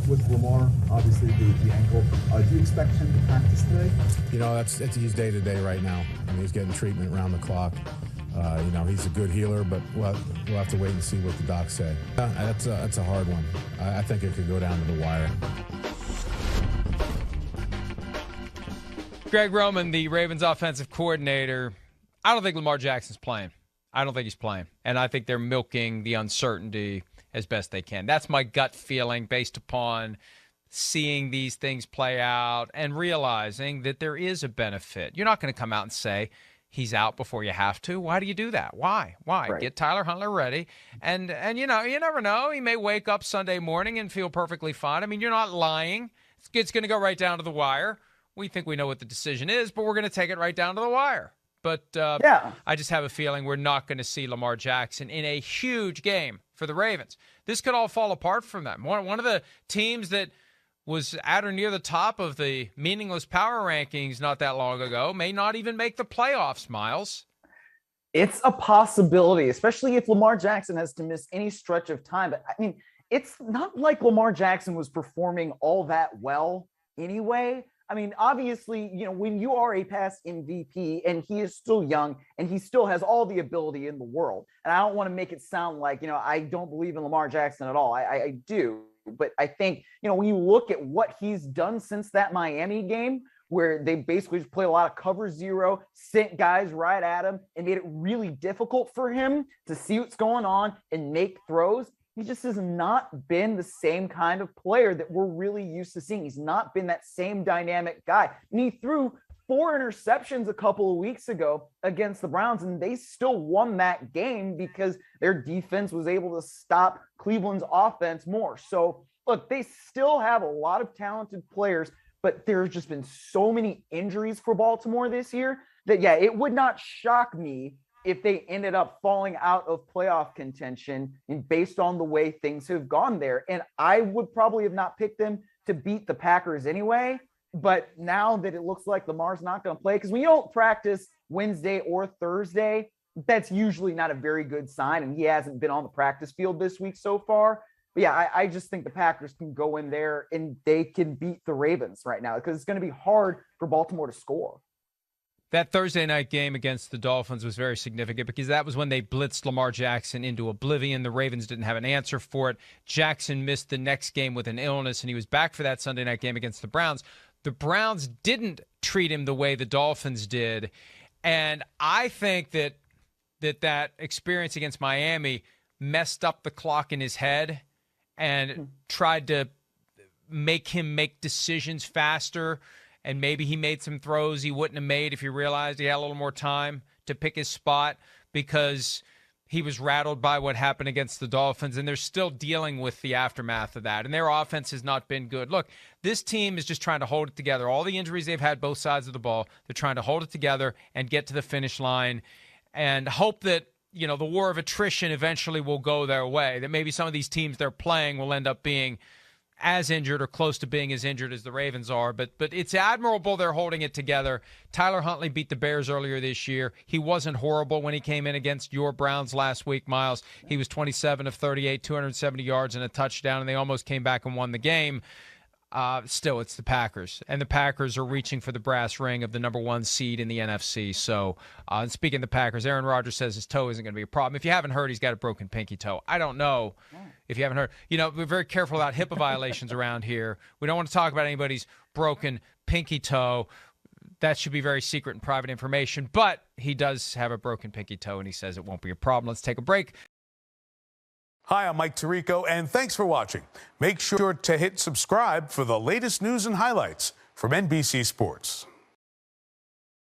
with Lamar, obviously the ankle. Do you expect him to practice today? You know, it's his day-to-day right now. I mean, he's getting treatment around the clock. You know, he's a good healer, but we'll have to wait and see what the docs say. That's a hard one. I think it could go down to the wire. Greg Roman, the Ravens offensive coordinator, I don't think Lamar Jackson's playing. I don't think he's playing. And I think they're milking the uncertainty as best they can. That's my gut feeling based upon seeing these things play out and realizing that there is a benefit. You're not going to come out and say he's out before you have to. Why do you do that? Why? Right. Get Tyler Huntley ready. And you know, you never know. He may wake up Sunday morning and feel perfectly fine. I mean, you're not lying. It's going to go right down to the wire. We think we know what the decision is, but we're going to take it right down to the wire. But I just have a feeling we're not going to see Lamar Jackson in a huge game for the Ravens. This could all fall apart from them. One of the teams that was at or near the top of the meaningless power rankings not that long ago may not even make the playoffs, Myles. It's a possibility, especially if Lamar Jackson has to miss any stretch of time. But, I mean, it's not like Lamar Jackson was performing all that well anyway. I mean, obviously, you know, when you are a past MVP and he is still young and he still has all the ability in the world, and I don't want to make it sound like, you know, I don't believe in Lamar Jackson at all. I do. But I think, you know, when you look at what he's done since that Miami game, where they basically just played a lot of cover zero, sent guys right at him and made it really difficult for him to see what's going on and make throws. He just has not been the same kind of player that we're really used to seeing. He's not been that same dynamic guy. And he threw 4 interceptions a couple of weeks ago against the Browns, and they still won that game because their defense was able to stop Cleveland's offense more. So, look, they still have a lot of talented players, but there's just been so many injuries for Baltimore this year that, yeah, it would not shock me if they ended up falling out of playoff contention and based on the way things have gone there. And I would probably have not picked them to beat the Packers anyway. But now that it looks like Lamar's not going to play, because when you don't practice Wednesday or Thursday, that's usually not a very good sign. And he hasn't been on the practice field this week so far. But yeah, I just think the Packers can go in there and they can beat the Ravens right now because it's going to be hard for Baltimore to score. That Thursday night game against the Dolphins was very significant because that was when they blitzed Lamar Jackson into oblivion. The Ravens didn't have an answer for it. Jackson missed the next game with an illness, and he was back for that Sunday night game against the Browns. The Browns didn't treat him the way the Dolphins did, and I think that experience against Miami messed up the clock in his head and tried to make him make decisions faster. And maybe he made some throws he wouldn't have made if he realized he had a little more time to pick his spot because he was rattled by what happened against the Dolphins. And they're still dealing with the aftermath of that. And their offense has not been good. Look, this team is just trying to hold it together. All the injuries they've had both sides of the ball, they're trying to hold it together and get to the finish line and hope that, you know, the war of attrition eventually will go their way, that maybe some of these teams they're playing will end up being as injured or close to being as injured as the Ravens are. But it's admirable they're holding it together. Tyler Huntley beat the Bears earlier this year. He wasn't horrible when he came in against your Browns last week, Myles. He was 27 of 38, 270 yards and a touchdown, and they almost came back and won the game. Still, it's the Packers, and the Packers are reaching for the brass ring of the number 1 seed in the NFC. So, and speaking of the Packers, Aaron Rodgers says his toe isn't going to be a problem. If you haven't heard, he's got a broken pinky toe. I don't know if you haven't heard. You know, we're very careful about HIPAA violations around here. We don't want to talk about anybody's broken pinky toe. That should be very secret and private information. But he does have a broken pinky toe, and he says it won't be a problem. Let's take a break. Hi, I'm Mike Tirico, and thanks for watching. Make sure to hit subscribe for the latest news and highlights from NBC Sports.